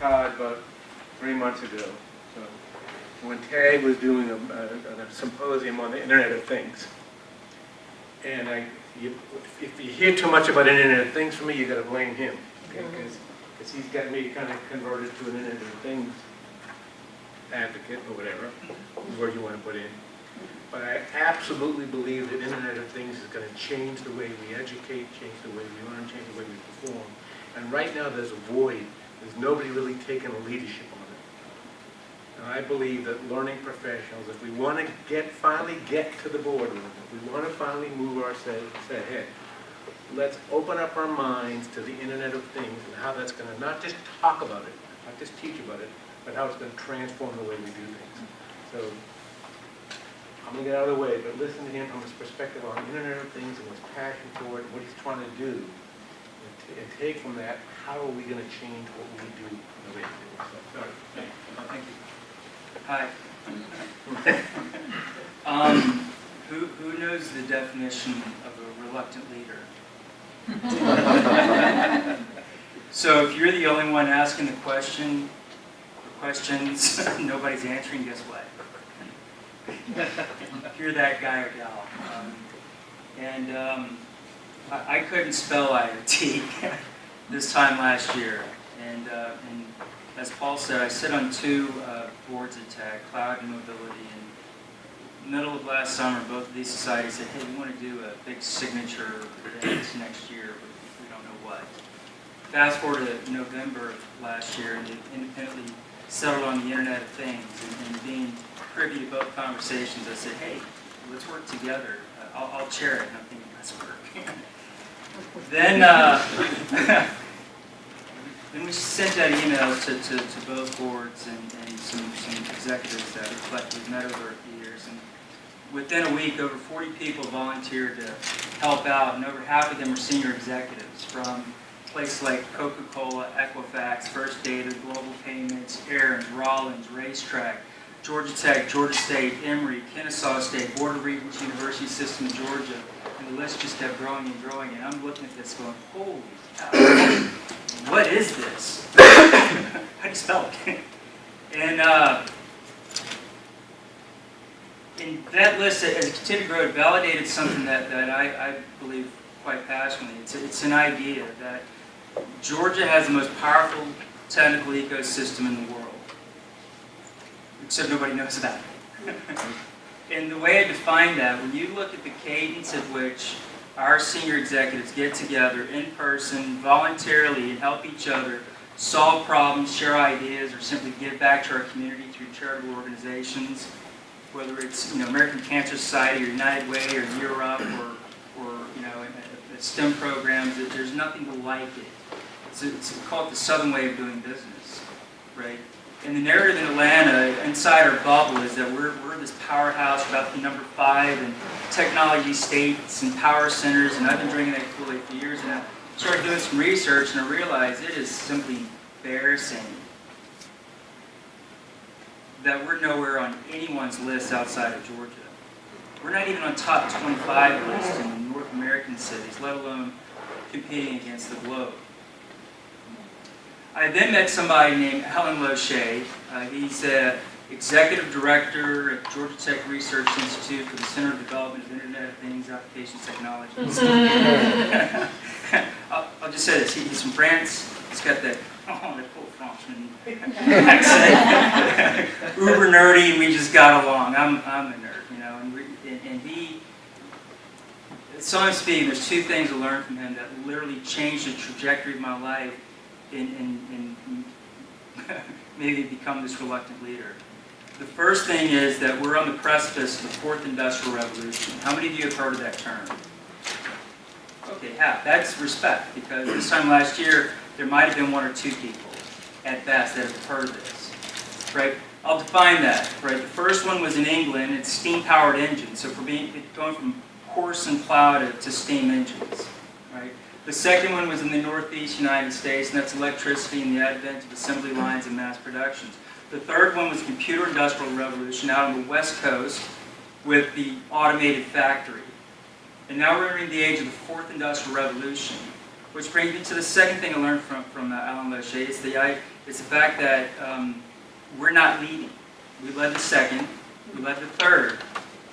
Todd about 3 months ago. So when Tag was doing a symposium on the Internet of Things, and if you hear too much about Internet of Things from me, you got to blame him, okay? Because he's got me kind of converted to an Internet of Things advocate or whatever word you want to put in. But I absolutely believe that Internet of Things is going to change the way we educate, change the way we learn, change the way we perform. And right now there's a void. There's nobody really taking a leadership on it. And I believe that learning professionals, if we want to finally get to the boardroom, if we want to finally move ourselves ahead, let's open up our minds to the Internet of Things and how that's going to not just talk about it, not just teach about it, but how it's going to transform the way we do things. So I'm going to get out of the way, but listen to him from his perspective on the Internet of Things and his passion for it and what he's trying to do. And take from that, how are we going to change what we do and the way we do it. So, sorry. Thank you. Hi. Who knows the definition of a reluctant leader? So if you're the only one asking the questions, nobody's answering, guess what? You're that guy or gal. I couldn't spell IoT this time last year. And as Paul said, I sit on 2 boards at Tech, Cloud and Mobility. And middle of last summer, both of these societies said, hey, we want to do a big signature event next year, but we don't know what. Fast forward to November of last year, and they independently settled on the Internet of Things. And being privy to both conversations, I said, hey, let's work together. I'll chair it. And I'm thinking, let's work. Then we sent that email to both boards and some executives that we collectively met over a few years. And within a week, over 40 people volunteered to help out, and over half of them were senior executives from places like Coca-Cola, Equifax, First Data, Global Payments, Aaron's, Rollins, Racetrack, Georgia Tech, Georgia State, Emory, Kennesaw State, Board of Regents University System, Georgia. And the list just kept growing and growing, and I'm looking at this going, holy cow, what is this? How do you spell it? And that list, as it continued to grow, it validated something that I believe quite passionately. It's an idea that Georgia has the most powerful technical ecosystem in the world, except nobody knows about it. And the way I define that, when you look at the cadence at which our senior executives get together in person, voluntarily, and help each other solve problems, share ideas, or simply give back to our community through charitable organizations, whether it's American Cancer Society or United Way or Europe or STEM programs, there's nothing like it. It's called the Southern way of doing business, right? And the narrative in Atlanta, inside our bubble, is that we're this powerhouse, about the number 5 in technology states and power centers, and I've been drinking that Kool-Aid for years, and I started doing some research, and I realized it is simply embarrassing that we're nowhere on anyone's list outside of Georgia. We're not even on top 25 list in the North American cities, let alone competing against the globe. I then met somebody named Helen Loche. He's Executive Director at Georgia Tech Research Institute for the Center of Development of Internet of Things, Applications Technologies. I'll just say this, he's from France. He's got that, that cool Frenchman accent. Uber nerdy, and we just got along. I'm a nerd, and he, so to speak, there's 2 things I learned from him that literally changed the trajectory of my life and maybe become this reluctant leader. The first thing is that we're on the precipice of the 4th Industrial Revolution. How many of you have heard of that term? Okay, half. That's respect, because this time last year, there might have been 1 or 2 people, at best, that have heard of this, right? I'll define that, right? The first one was in England. It's steam-powered engines, so going from horse and plow to steam engines, right? The second one was in the Northeast United States, and that's electricity and the advent of assembly lines and mass productions. The third one was the computer industrial revolution out on the West Coast with the automated factory. And now we're entering the age of the 4th Industrial Revolution. Which brings me to the second thing I learned from Alan Loche. It's the fact that we're not leading. We led the second, we led the third,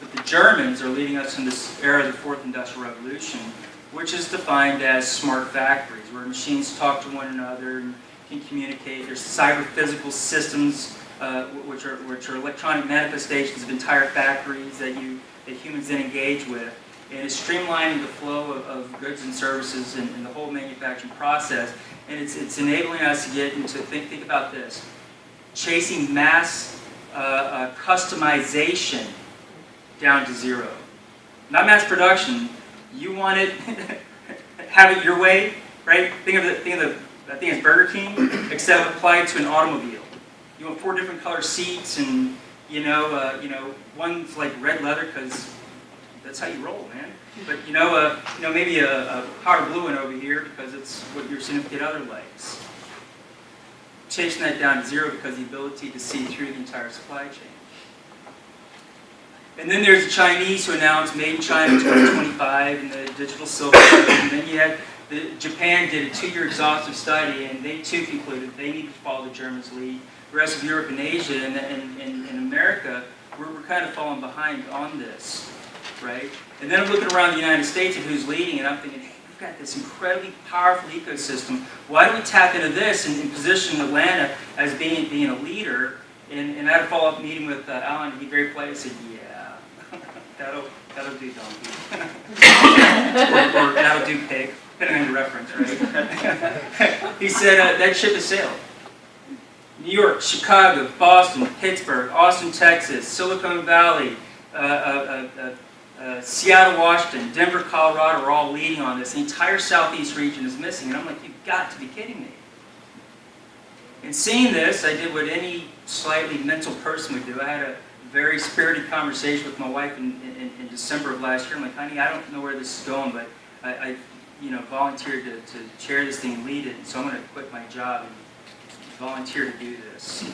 but the Germans are leading us in this era of the fourth industrial revolution, which is defined as smart factories, where machines talk to one another and can communicate. There's cyber-physical systems, which are electronic manifestations of entire factories that humans then engage with. And it's streamlining the flow of goods and services and the whole manufacturing process. And it's enabling us to get into, think about this, chasing mass customization down to zero. Not mass production. You want it, have it your way, right? Think of I think it's Burger King, except applied to an automobile. You want 4 different color seats, and one's like red leather because that's how you roll, man. But maybe a powder blue one over here because it's what your significant other likes. Chasing that down to zero because of the ability to see through the entire supply chain. And then there's the Chinese who announced Made in China 2025 and the digital silver road. And then you had Japan did a 2-year exhaustive study, and they too concluded they need to follow the Germans' lead. The rest of Europe and Asia and America, we're kind of falling behind on this, right? And then I'm looking around the United States at who's leading, and I'm thinking, hey, we've got this incredibly powerful ecosystem. Why don't we tap into this and position Atlanta as being a leader? And I had a follow-up meeting with Alan, and he very politely said, yeah, that'll do, donkey. or that'll do, pig, depending on your reference, right? He said, that ship has sailed. New York, Chicago, Boston, Pittsburgh, Austin, Texas, Silicon Valley, Seattle, Washington, Denver, Colorado are all leading on this. The entire southeast region is missing. And I'm like, you've got to be kidding me. And seeing this, I did what any slightly mental person would do. I had a very spirited conversation with my wife in December of last year. I'm like, honey, I don't know where this is going, but I volunteered to chair this thing and lead it. So I'm going to quit my job and volunteer to do this.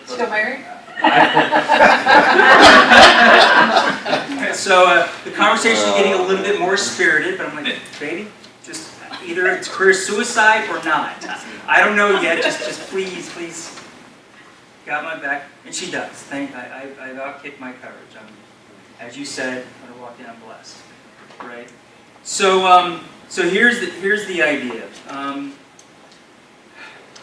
Still married? So the conversation is getting a little bit more spirited, but I'm like, baby, just either it's career suicide or not. I don't know yet. Just please, got my back, and she does. I've outkicked my courage. As you said, when I walked in, I'm blessed, right? So here's the idea.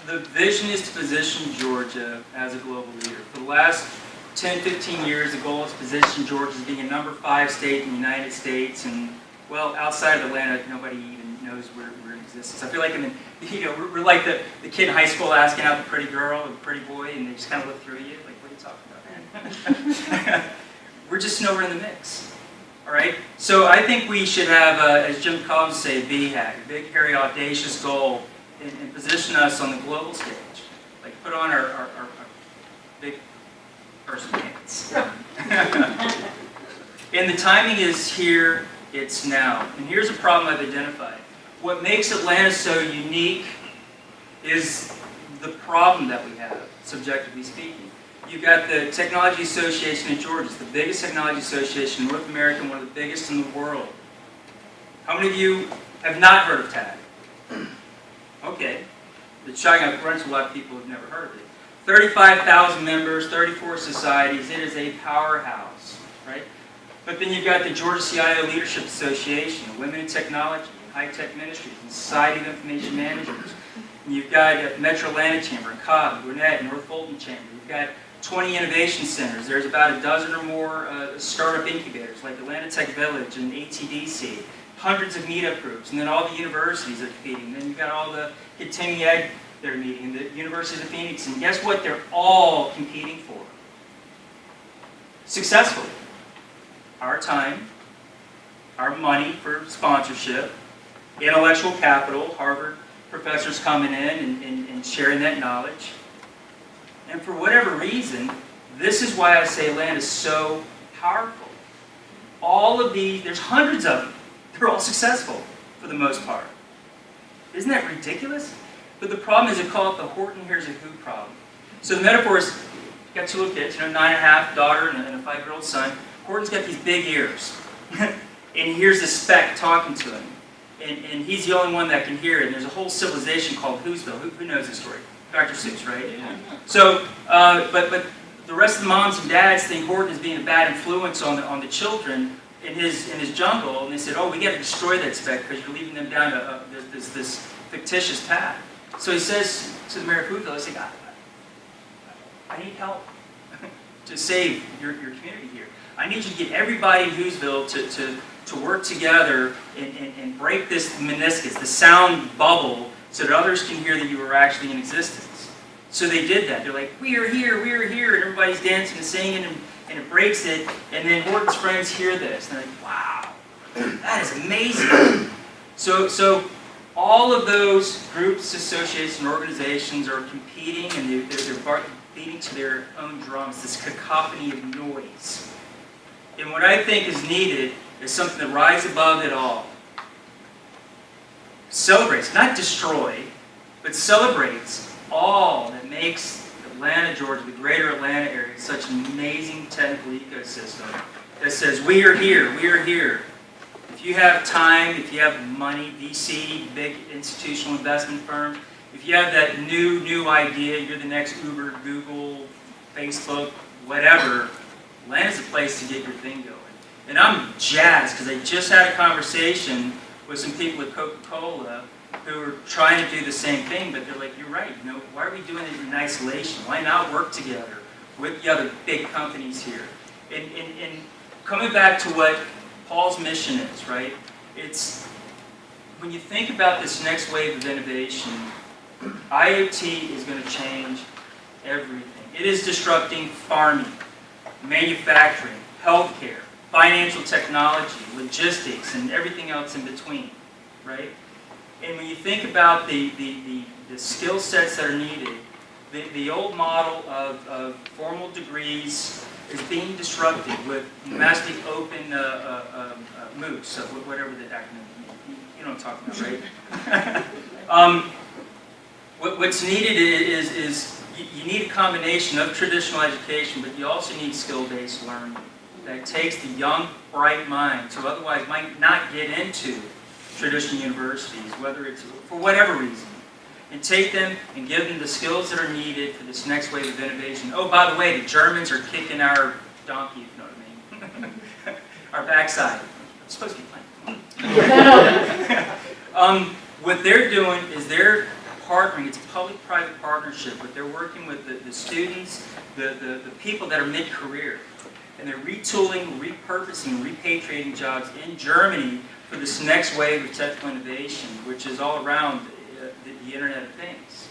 The vision is to position Georgia as a global leader. For the last 10, 15 years, the goal is to position Georgia as being a number 5 state in the United States, and well, outside of Atlanta, nobody even knows we're in existence. I feel like we're like the kid in high school asking out the pretty girl or the pretty boy, and they just kind of look through you like, what are you talking about, man? We're just nowhere in the mix. All right. So I think we should have, as Jim Collins say, BHAG, a big, hairy, audacious goal, and position us on the global stage. Like put on our big person pants. And the timing is here, it's now. And here's a problem I've identified. What makes Atlanta so unique is the problem that we have, subjectively speaking. You've got the Technology Association in Georgia. It's the biggest technology association in North America and one of the biggest in the world. How many of you have not heard of TAG? Okay. It's showing up front, a lot of people have never heard of it. 35,000 members, 34 societies. It is a powerhouse, right? But then you've got the Georgia CIO Leadership Association, Women in Technology, High-Tech Ministries, and Society of Information Managers. And you've got Metro Atlanta Chamber, Cobb, Gwinnett, North Fulton Chamber. You've got 20 innovation centers. There's about a dozen or more startup incubators like Atlanta Tech Village and ATDC. Hundreds of meetup groups, and then all the universities are competing. And then you've got all the continuing ed that are meeting, the University of Phoenix. And guess what? They're all competing for successfully. Our time, our money for sponsorship, intellectual capital, Harvard professors coming in and sharing that knowledge. And for whatever reason, this is why I say Atlanta is so powerful. All of these, there's hundreds of them. They're all successful for the most part. Isn't that ridiculous? But the problem is, they call it the Horton here's a who problem. So the metaphor is, you've got 2 little kids, 9.5, daughter and a 5-year-old son. Horton's got these big ears. and he hears the speck talking to him. And he's the only one that can hear it. And there's a whole civilization called Whoville. Who knows the story? Dr. Seuss, right? Yeah. So, but the rest of the moms and dads think Horton is being a bad influence on the children in his jungle, and they said, "Oh, we got to destroy that speck because you're leading them down this fictitious path." So he says to the mayor of Whoville, "He's like, I need help to save your community here. I need you to get everybody in Whoville to work together and break this meniscus, the sound bubble, so that others can hear that you were actually in existence." So they did that. They're like, we are here, and everybody's dancing and singing, and it breaks it, and then Horton's friends hear this, and they're like, wow, that is amazing. So all of those groups, associations, and organizations are competing, and they're beating to their own drums, this cacophony of noise. And what I think is needed is something that rises above it all. Celebrates, not destroy, but celebrates all that makes Atlanta, Georgia, the greater Atlanta area, such an amazing technical ecosystem that says, we are here, we are here. If you have time, if you have money, VC, big institutional investment firm, if you have that new idea, you're the next Uber, Google, Facebook, whatever, Atlanta's a place to get your thing going. And I'm jazzed because I just had a conversation with some people at Coca-Cola who are trying to do the same thing, but they're like, you're right, why are we doing it in isolation? Why not work together with the other big companies here? And coming back to what Paul's mission is, right? It's, when you think about this next wave of innovation, IoT is going to change everything. It is disrupting farming, manufacturing, healthcare, financial technology, logistics, and everything else in between, right? And when you think about the skill sets that are needed, the old model of formal degrees is being disrupted with domestic open MOOCs, whatever the acronym is. You know what I'm talking about, right? What's needed is you need a combination of traditional education, but you also need skill-based learning that takes the young, bright minds who otherwise might not get into traditional universities, whether it's for whatever reason, and take them and give them the skills that are needed for this next wave of innovation. Oh, by the way, the Germans are kicking our donkey, if you know what I mean, our backside. I'm supposed to be playing. What they're doing is they're partnering. It's a public-private partnership, but they're working with the students, the people that are mid-career, and they're retooling, repurposing, repatriating jobs in Germany for this next wave of technical innovation, which is all around the Internet of Things.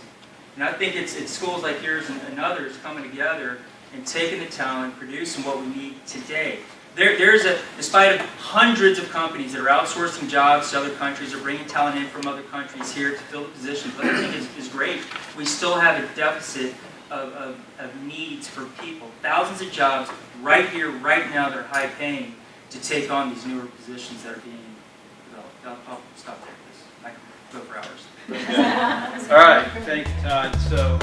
And I think it's schools like yours and others coming together and taking the talent, producing what we need today. Despite hundreds of companies that are outsourcing jobs to other countries or bringing talent in from other countries here to fill the positions, what I think is great, we still have a deficit of needs for people. Thousands of jobs right here, right now, that are high paying to take on these newer positions that are being developed. I'll stop there because I could go for hours. All right, thank you, Todd. So.